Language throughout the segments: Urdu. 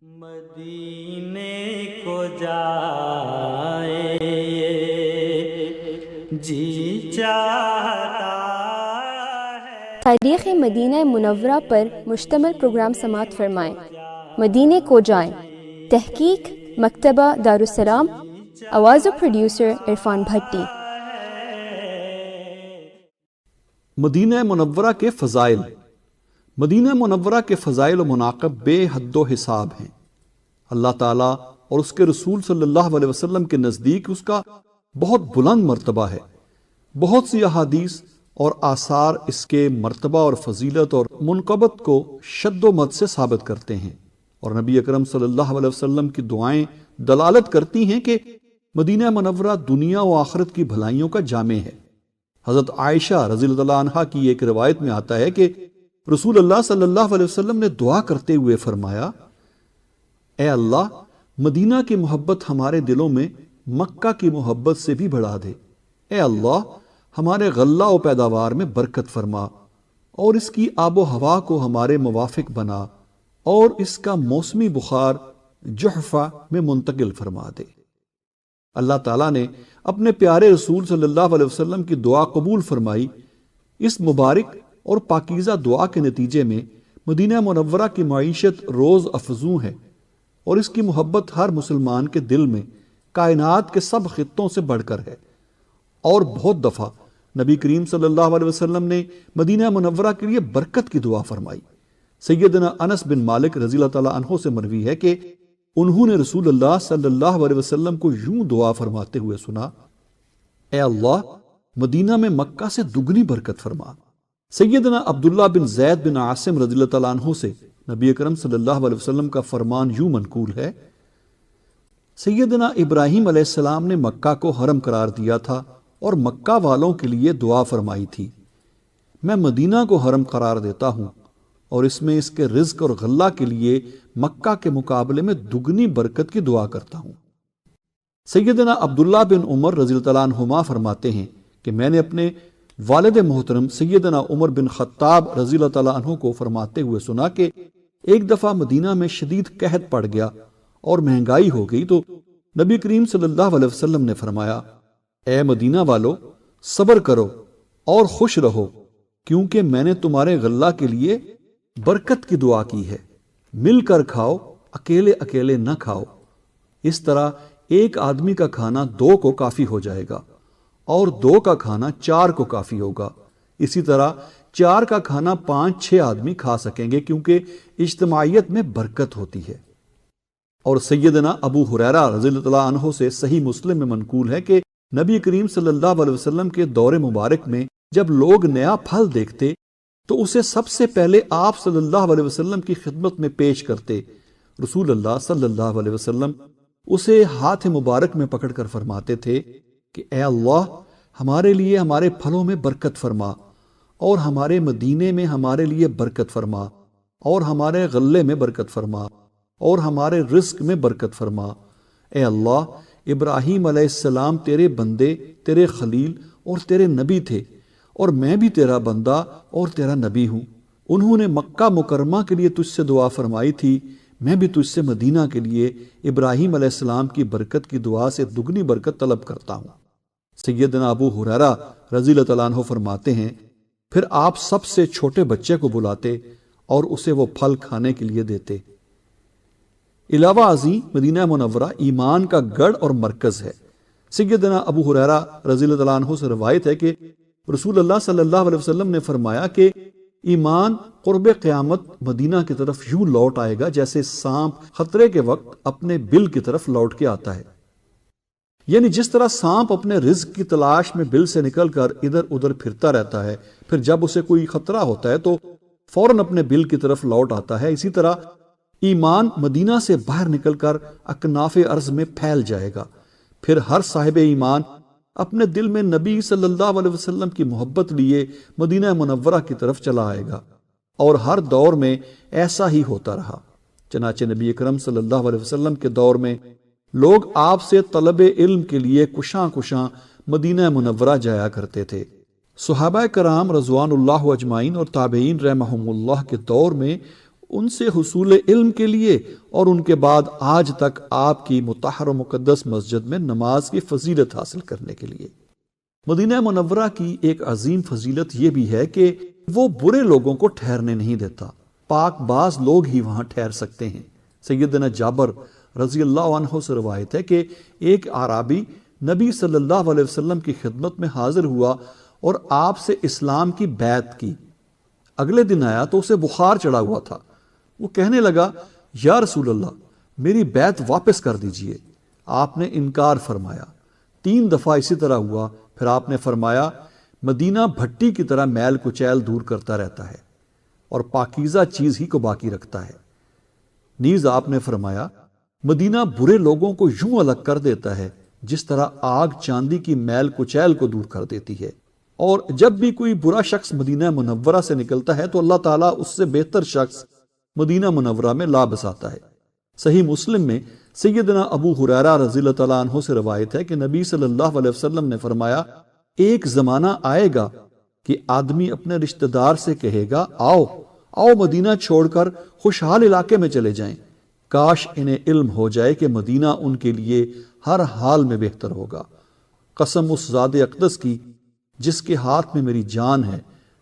مدینے کو جائے جی چاہتا ہے۔ تاریخ مدینہ منورہ پر مشتمل پروگرام سماعت فرمائیں۔ مدینے کو جائیں، تحقیق مکتبہ دارالسلام، آواز و پروڈیوسر عرفان بھٹی۔ مدینہ منورہ کے فضائل۔ مدینہ منورہ کے فضائل و مناقب بے حد و حساب ہیں۔ اللہ تعالیٰ اور اس کے رسول صلی اللہ علیہ وسلم کے نزدیک اس کا بہت بلند مرتبہ ہے۔ بہت سی احادیث اور آثار اس کے مرتبہ اور فضیلت اور منقبت کو شد و مد سے ثابت کرتے ہیں، اور نبی اکرم صلی اللہ علیہ وسلم کی دعائیں دلالت کرتی ہیں کہ مدینہ منورہ دنیا و آخرت کی بھلائیوں کا جامع ہے۔ حضرت عائشہ رضی اللہ عنہا کی ایک روایت میں آتا ہے کہ رسول اللہ صلی اللہ علیہ وسلم نے دعا کرتے ہوئے فرمایا، اے اللہ، مدینہ کی محبت ہمارے دلوں میں مکہ کی محبت سے بھی بڑھا دے۔ اے اللہ، ہمارے غلہ و پیداوار میں برکت فرما، اور اس کی آب و ہوا کو ہمارے موافق بنا، اور اس کا موسمی بخار جحفہ میں منتقل فرما دے۔ اللہ تعالیٰ نے اپنے پیارے رسول صلی اللہ علیہ وسلم کی دعا قبول فرمائی۔ اس مبارک اور پاکیزہ دعا کے نتیجے میں مدینہ منورہ کی معیشت روز افزوں ہے، اور اس کی محبت ہر مسلمان کے دل میں کائنات کے سب خطوں سے بڑھ کر ہے۔ اور بہت دفعہ نبی کریم صلی اللہ علیہ وسلم نے مدینہ منورہ کے لیے برکت کی دعا فرمائی۔ سیدنا انس بن مالک رضی اللہ تعالیٰ عنہ سے مروی ہے کہ انہوں نے رسول اللہ صلی اللہ علیہ وسلم کو یوں دعا فرماتے ہوئے سنا، اے اللہ، مدینہ میں مکہ سے دگنی برکت فرما۔ سیدنا عبداللہ بن زید بن عاصم رضی اللہ تعالیٰ عنہ سے نبی اکرم صلی اللہ علیہ وسلم کا فرمان یوں منقول ہے، سیدنا ابراہیم علیہ السلام نے مکہ کو حرم قرار دیا تھا اور مکہ والوں کے لیے دعا فرمائی تھی، میں مدینہ کو حرم قرار دیتا ہوں، اور اس میں اس کے رزق اور غلہ کے لیے مکہ کے مقابلے میں دگنی برکت کی دعا کرتا ہوں۔ سیدنا عبداللہ بن عمر رضی اللہ عنہما فرماتے ہیں کہ میں نے اپنے والد محترم سیدنا عمر بن خطاب رضی اللہ تعالیٰ عنہ کو فرماتے ہوئے سنا کہ ایک دفعہ مدینہ میں شدید قحط پڑ گیا اور مہنگائی ہو گئی، تو نبی کریم صلی اللہ علیہ وسلم نے فرمایا، اے مدینہ والو، صبر کرو اور خوش رہو، کیونکہ میں نے تمہارے غلہ کے لیے برکت کی دعا کی ہے۔ مل کر کھاؤ، اکیلے اکیلے نہ کھاؤ۔ اس طرح ایک آدمی کا کھانا 2 کو کافی ہو جائے گا، اور 2 کا کھانا 4 کو کافی ہوگا۔ اسی طرح 4 کا کھانا 5-6 آدمی کھا سکیں گے، کیونکہ اجتماعیت میں برکت ہوتی ہے۔ اور سیدنا ابو ہریرہ رضی اللہ عنہ سے صحیح مسلم میں منقول ہے کہ نبی کریم صلی اللہ علیہ وسلم کے دور مبارک میں جب لوگ نیا پھل دیکھتے تو اسے سب سے پہلے آپ صلی اللہ علیہ وسلم کی خدمت میں پیش کرتے۔ رسول اللہ صلی اللہ علیہ وسلم اسے ہاتھ مبارک میں پکڑ کر فرماتے تھے کہ اے اللہ، ہمارے لیے ہمارے پھلوں میں برکت فرما، اور ہمارے مدینے میں ہمارے لیے برکت فرما، اور ہمارے غلے میں برکت فرما، اور ہمارے رزق میں برکت فرما۔ اے اللہ، ابراہیم علیہ السلام تیرے بندے، تیرے خلیل اور تیرے نبی تھے، اور میں بھی تیرا بندہ اور تیرا نبی ہوں۔ انہوں نے مکہ مکرمہ کے لیے تجھ سے دعا فرمائی تھی، میں بھی تجھ سے مدینہ کے لیے ابراہیم علیہ السلام کی برکت کی دعا سے دگنی برکت طلب کرتا ہوں۔ سیدنا ابو ہریرہ رضی اللہ عنہ فرماتے ہیں، پھر آپ سب سے چھوٹے بچے کو بلاتے اور اسے وہ پھل کھانے کے لیے دیتے۔ علاوہ ازیں مدینہ منورہ ایمان کا گڑھ اور مرکز ہے۔ سیدنا ابو ہریرہ رضی اللہ عنہ سے روایت ہے کہ رسول اللہ صلی اللہ علیہ وسلم نے فرمایا کہ ایمان قرب قیامت مدینہ کی طرف یوں لوٹ آئے گا جیسے سانپ خطرے کے وقت اپنے بل کی طرف لوٹ کے آتا ہے۔ یعنی جس طرح سانپ اپنے رزق کی تلاش میں بل سے نکل کر ادھر ادھر پھرتا رہتا ہے، پھر جب اسے کوئی خطرہ ہوتا ہے تو فوراً اپنے بل کی طرف لوٹ آتا ہے، اسی طرح ایمان مدینہ سے باہر نکل کر اکناف ارض میں پھیل جائے گا۔ پھر ہر صاحب ایمان اپنے دل میں نبی صلی اللہ علیہ وسلم کی محبت لیے مدینہ منورہ کی طرف چلا آئے گا، اور ہر دور میں ایسا ہی ہوتا رہا۔ چنانچہ نبی اکرم صلی اللہ علیہ وسلم کے دور میں لوگ آپ سے طلب علم کے لیے کشاں کشاں مدینہ منورہ جایا کرتے تھے۔ صحابہ کرام رضوان اللہ اجمعین اور تابعین رحمہم اللہ کے دور میں ان سے حصول علم کے لیے اور ان کے بعد آج تک آپ کی مطہر و مقدس مسجد میں نماز کی فضیلت حاصل کرنے کے لیے۔ مدینہ منورہ کی ایک عظیم فضیلت یہ بھی ہے کہ وہ برے لوگوں کو ٹھہرنے نہیں دیتا، پاک باز لوگ ہی وہاں ٹھہر سکتے ہیں۔ سیدنا جابر رضی اللہ عنہ سے روایت ہے کہ ایک اعرابی نبی صلی اللہ علیہ وسلم کی خدمت میں حاضر ہوا اور آپ سے اسلام کی بیعت کی۔ اگلے دن آیا تو اسے بخار چڑھا ہوا تھا۔ وہ کہنے لگا، یا رسول اللہ، میری بیعت واپس کر دیجئے۔ آپ نے انکار فرمایا۔ 3 دفعہ اسی طرح ہوا، پھر آپ نے فرمایا، مدینہ بھٹی کی طرح میل کچیل دور کرتا رہتا ہے اور پاکیزہ چیز ہی کو باقی رکھتا ہے۔ نیز آپ نے فرمایا، مدینہ برے لوگوں کو یوں الگ کر دیتا ہے جس طرح آگ چاندی کی میل کچیل کو دور کر دیتی ہے، اور جب بھی کوئی برا شخص مدینہ منورہ سے نکلتا ہے تو اللہ تعالیٰ اس سے بہتر شخص مدینہ منورہ میں لا بساتا ہے۔ صحیح مسلم میں سیدنا ابو ہریرہ رضی اللہ تعالیٰ عنہ سے روایت ہے کہ نبی صلی اللہ علیہ وسلم نے فرمایا، ایک زمانہ آئے گا کہ آدمی اپنے رشتہ دار سے کہے گا، آؤ آؤ مدینہ چھوڑ کر خوشحال علاقے میں چلے جائیں۔ کاش انہیں علم ہو جائے کہ مدینہ ان کے لیے ہر حال میں بہتر ہوگا۔ قسم اس ذات اقدس کی جس کے ہاتھ میں میری جان ہے،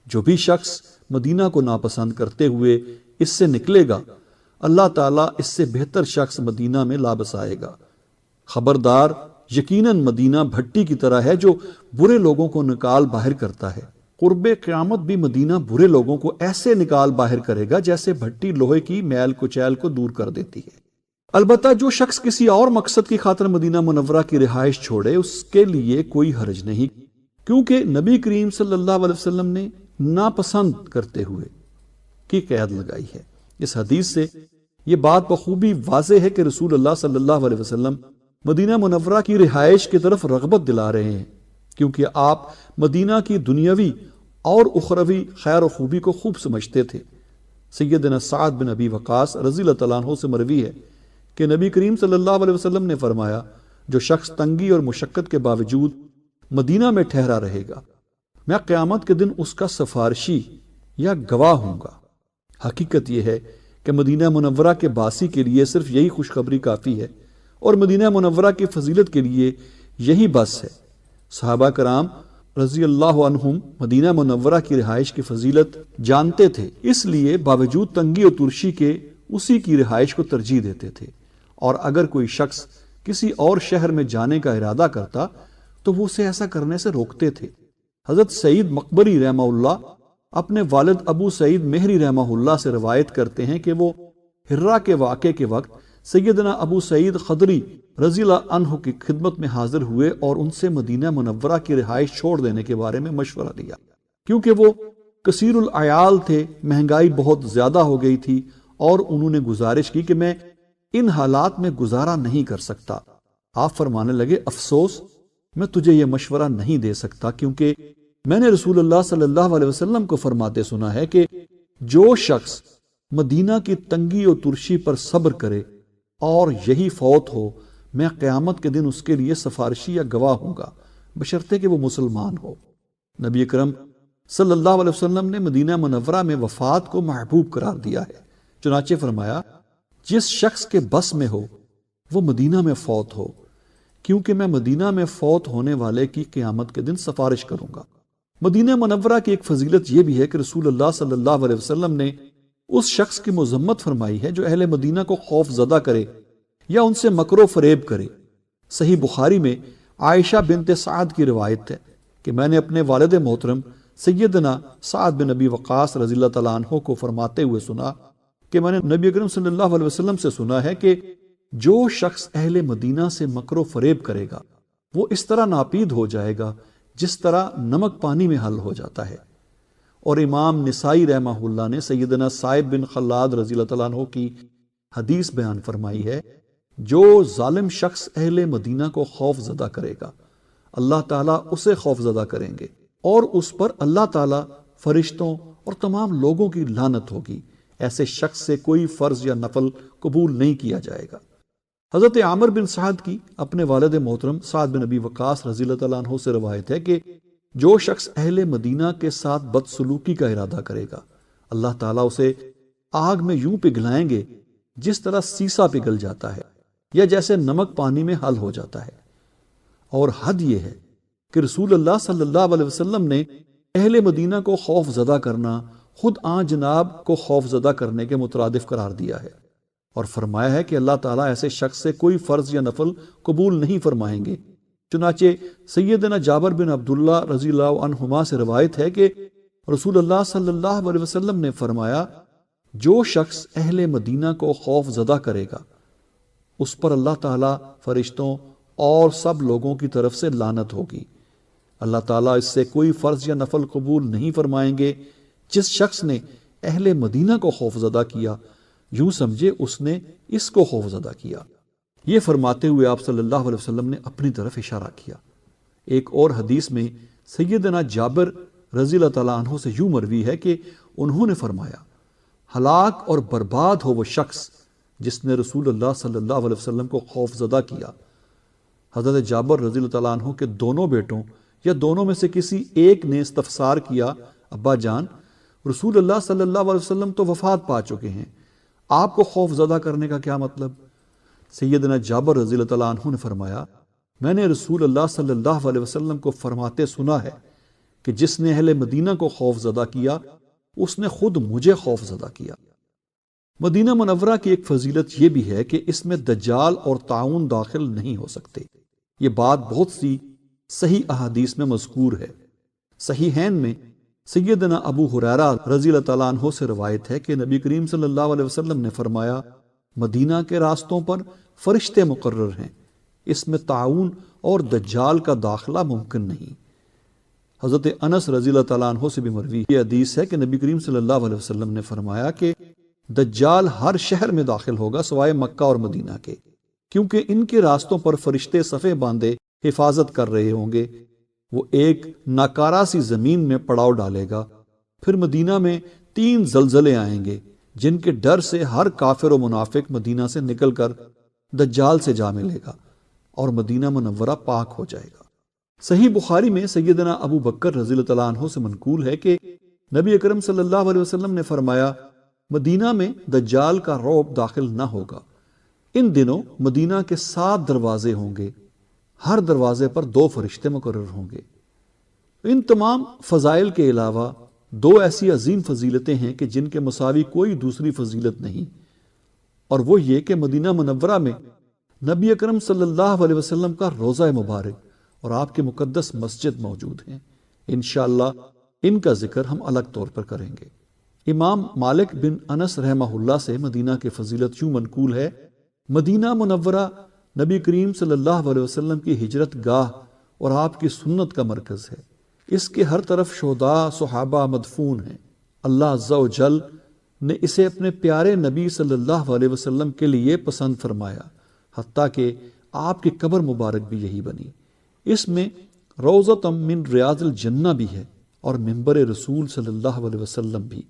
جو بھی شخص مدینہ کو ناپسند کرتے ہوئے اس سے نکلے گا، اللہ تعالیٰ اس سے بہتر شخص مدینہ میں لا بسائے گا۔ خبردار، یقیناً مدینہ بھٹی کی طرح ہے جو برے لوگوں کو نکال باہر کرتا ہے۔ قرب قیامت بھی مدینہ برے لوگوں کو ایسے نکال باہر کرے گا جیسے بھٹی لوہے کی میل کچیل کو دور کر دیتی ہے۔ البتہ جو شخص کسی اور مقصد کی خاطر مدینہ منورہ کی رہائش چھوڑے، اس کے لیے کوئی حرج نہیں، کیونکہ نبی کریم صلی اللہ علیہ وسلم نے ناپسند کرتے ہوئے کی قید لگائی ہے۔ اس حدیث سے یہ بات بخوبی واضح ہے کہ رسول اللہ صلی اللہ علیہ وسلم مدینہ منورہ کی رہائش کی طرف رغبت دلا رہے ہیں، کیونکہ آپ مدینہ کی دنیاوی اور اخروی خیر و خوبی کو خوب سمجھتے تھے۔ سیدنا سعد بن ابی وقاص رضی اللہ تعالیٰ عنہ سے مروی ہے کہ نبی کریم صلی اللہ علیہ وسلم نے فرمایا، جو شخص تنگی اور مشقت کے باوجود مدینہ میں ٹھہرا رہے گا، میں قیامت کے دن اس کا سفارشی یا گواہ ہوں گا۔ حقیقت یہ ہے کہ مدینہ منورہ کے باسی کے لیے صرف یہی خوشخبری کافی ہے، اور مدینہ منورہ کی فضیلت کے لیے یہی بس ہے۔ صحابہ کرام رضی اللہ عنہم مدینہ منورہ کی رہائش کی فضیلت جانتے تھے، اس لیے باوجود تنگی و ترشی کے اسی کی رہائش کو ترجیح دیتے تھے، اور اگر کوئی شخص کسی اور شہر میں جانے کا ارادہ کرتا تو وہ اسے ایسا کرنے سے روکتے تھے۔ حضرت سعید مقبری رحمہ اللہ اپنے والد ابو سعید مہری رحمہ اللہ سے روایت کرتے ہیں کہ وہ ہرہ کے واقعے کے وقت سیدنا ابو سعید خدری رضی اللہ عنہ کی خدمت میں حاضر ہوئے اور ان سے مدینہ منورہ کی رہائش چھوڑ دینے کے بارے میں مشورہ دیا، کیونکہ وہ کثیر العیال تھے، مہنگائی بہت زیادہ ہو گئی تھی، اور انہوں نے گزارش کی کہ میں ان حالات میں گزارا نہیں کر سکتا۔ آپ فرمانے لگے، افسوس، میں تجھے یہ مشورہ نہیں دے سکتا، کیونکہ میں نے رسول اللہ صلی اللہ علیہ وسلم کو فرماتے سنا ہے کہ جو شخص مدینہ کی تنگی و ترشی پر صبر کرے اور یہی فوت ہو، میں قیامت کے دن اس کے لیے سفارشی یا گواہ ہوں گا، بشرطے کہ وہ مسلمان ہو۔ نبی اکرم صلی اللہ علیہ وسلم نے مدینہ منورہ میں وفات کو محبوب قرار دیا ہے، چنانچہ فرمایا، جس شخص کے بس میں ہو وہ مدینہ میں فوت ہو، کیونکہ میں مدینہ میں فوت ہونے والے کی قیامت کے دن سفارش کروں گا۔ مدینہ منورہ کی ایک فضیلت یہ بھی ہے کہ رسول اللہ صلی اللہ علیہ وسلم نے اس شخص کی مذمت فرمائی ہے جو اہل مدینہ کو خوف زدہ کرے یا ان سے مکر و فریب کرے۔ صحیح بخاری میں عائشہ بنت سعد کی روایت ہے کہ میں نے اپنے والد محترم سیدنا سعد بن ابی وقاص رضی اللہ تعالیٰ عنہ کو فرماتے ہوئے سنا کہ میں نے نبی اکرم صلی اللہ علیہ وسلم سے سنا ہے کہ جو شخص اہل مدینہ سے مکر و فریب کرے گا وہ اس طرح ناپید ہو جائے گا جس طرح نمک پانی میں حل ہو جاتا ہے۔ اور امام نسائی رحمہ اللہ نے سیدنا سائب بن خلاد رضی اللہ تعالیٰ عنہ کی حدیث بیان فرمائی ہے، جو ظالم شخص اہل مدینہ کو خوف زدہ کرے گا اللہ تعالیٰ اسے خوف زدہ کریں گے، اور اس پر اللہ تعالیٰ، فرشتوں اور تمام لوگوں کی لعنت ہوگی۔ ایسے شخص سے کوئی فرض یا نفل قبول نہیں کیا جائے گا۔ حضرت عامر بن سعد کی اپنے والد محترم سعد بن ابی وقاص رضی اللہ تعالیٰ عنہ سے روایت ہے کہ جو شخص اہل مدینہ کے ساتھ بدسلوکی کا ارادہ کرے گا اللہ تعالیٰ اسے آگ میں یوں پگھلائیں گے جس طرح سیسا پگھل جاتا ہے یا جیسے نمک پانی میں حل ہو جاتا ہے۔ اور حد یہ ہے کہ رسول اللہ صلی اللہ علیہ وسلم نے اہل مدینہ کو خوف زدہ کرنا خود آن جناب کو خوف زدہ کرنے کے مترادف قرار دیا ہے، اور فرمایا ہے کہ اللہ تعالیٰ ایسے شخص سے کوئی فرض یا نفل قبول نہیں فرمائیں گے۔ چنانچہ سیدنا جابر بن عبداللہ رضی اللہ عنہما سے روایت ہے کہ رسول اللہ صلی اللہ علیہ وسلم نے فرمایا، جو شخص اہل مدینہ کو خوف زدہ کرے گا اس پر اللہ تعالیٰ، فرشتوں اور سب لوگوں کی طرف سے لعنت ہوگی۔ اللہ تعالیٰ اس سے کوئی فرض یا نفل قبول نہیں فرمائیں گے۔ جس شخص نے اہل مدینہ کو خوف زدہ کیا، یوں سمجھے اس نے اس کو خوف زدہ کیا۔ یہ فرماتے ہوئے آپ صلی اللہ علیہ وسلم نے اپنی طرف اشارہ کیا۔ ایک اور حدیث میں سیدنا جابر رضی اللہ تعالیٰ عنہ سے یوں مروی ہے کہ انہوں نے فرمایا، ہلاک اور برباد ہو وہ شخص جس نے رسول اللہ صلی اللہ علیہ وسلم کو خوف زدہ کیا۔ حضرت جابر رضی اللہ تعالیٰ عنہ کے دونوں بیٹوں یا دونوں میں سے کسی ایک نے استفسار کیا، ابا جان، رسول اللہ صلی اللہ علیہ وسلم تو وفات پا چکے ہیں، آپ کو خوف زدہ کرنے کا کیا مطلب؟ سیدنا جابر رضی اللہ تعالیٰ عنہ نے فرمایا، میں نے رسول اللہ صلی اللہ علیہ وسلم کو فرماتے سنا ہے کہ جس نے اہل مدینہ کو خوف زدہ کیا اس نے خود مجھے خوف زدہ کیا۔ مدینہ منورہ کی ایک فضیلت یہ بھی ہے کہ اس میں دجال اور طاعون داخل نہیں ہو سکتے۔ یہ بات بہت سی صحیح احادیث میں مذکور ہے۔ صحیحین میں سیدنا ابو ہریرہ رضی اللہ تعالیٰ عنہ سے روایت ہے کہ نبی کریم صلی اللہ علیہ وسلم نے فرمایا، مدینہ کے راستوں پر فرشتے مقرر ہیں، اس میں طاعون اور دجال کا داخلہ ممکن نہیں۔ حضرت انس رضی اللہ تعالیٰ عنہ سے بھی مروی یہ حدیث ہے کہ نبی کریم صلی اللہ علیہ وسلم نے فرمایا کہ دجال ہر شہر میں داخل ہوگا سوائے مکہ اور مدینہ کے، کیونکہ ان کے راستوں پر فرشتے صفے باندھے حفاظت کر رہے ہوں گے۔ وہ ایک ناکارہ سی زمین میں پڑاؤ ڈالے گا، پھر مدینہ میں 3 زلزلے آئیں گے جن کے ڈر سے ہر کافر و منافق مدینہ سے نکل کر دجال سے جا ملے گا اور مدینہ منورہ پاک ہو جائے گا۔ صحیح بخاری میں سیدنا ابو بکر رضی اللہ تعالیٰ عنہ سے منقول ہے کہ نبی اکرم صلی اللہ علیہ وسلم نے فرمایا، مدینہ میں دجال کا رعب داخل نہ ہوگا۔ ان دنوں مدینہ کے 7 دروازے ہوں گے، ہر دروازے پر 2 فرشتے مقرر ہوں گے۔ ان تمام فضائل کے علاوہ 2 ایسی عظیم فضیلتیں ہیں کہ جن کے مساوی کوئی دوسری فضیلت نہیں، اور وہ یہ کہ مدینہ منورہ میں نبی اکرم صلی اللہ علیہ وسلم کا روضہ مبارک اور آپ کے مقدس مسجد موجود ہیں۔ انشاءاللہ ان کا ذکر ہم الگ طور پر کریں گے۔ امام مالک بن انس رحمہ اللہ سے مدینہ کی فضیلت یوں منقول ہے، مدینہ منورہ نبی کریم صلی اللہ علیہ وسلم کی ہجرت گاہ اور آپ کی سنت کا مرکز ہے۔ اس کے ہر طرف شہداء صحابہ مدفون ہیں۔ اللہ عز و جل نے اسے اپنے پیارے نبی صلی اللہ علیہ وسلم کے لیے پسند فرمایا، حتیٰ کہ آپ کی قبر مبارک بھی یہی بنی۔ اس میں روضۃ من ریاض الجنہ بھی ہے اور منبر رسول صلی اللہ علیہ وسلم بھی۔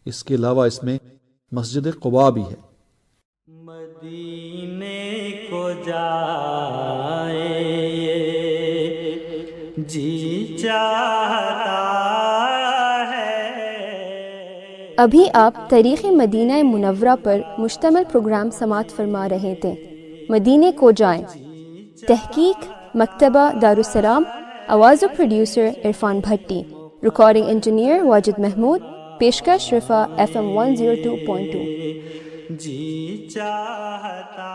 اس کے علاوہ اس میں مسجد قباء بھی ہے۔ مدینے کو جائے جی چاہتا ہے۔ ابھی آپ تاریخ مدینہ منورہ پر مشتمل پروگرام سماعت فرما رہے تھے۔ مدینے کو جائیں، تحقیق مکتبہ دارالسلام، آواز و پروڈیوسر عرفان بھٹی، ریکارڈنگ انجینئر واجد محمود، پیشکش رفا FM 102.2۔ جی چاہتا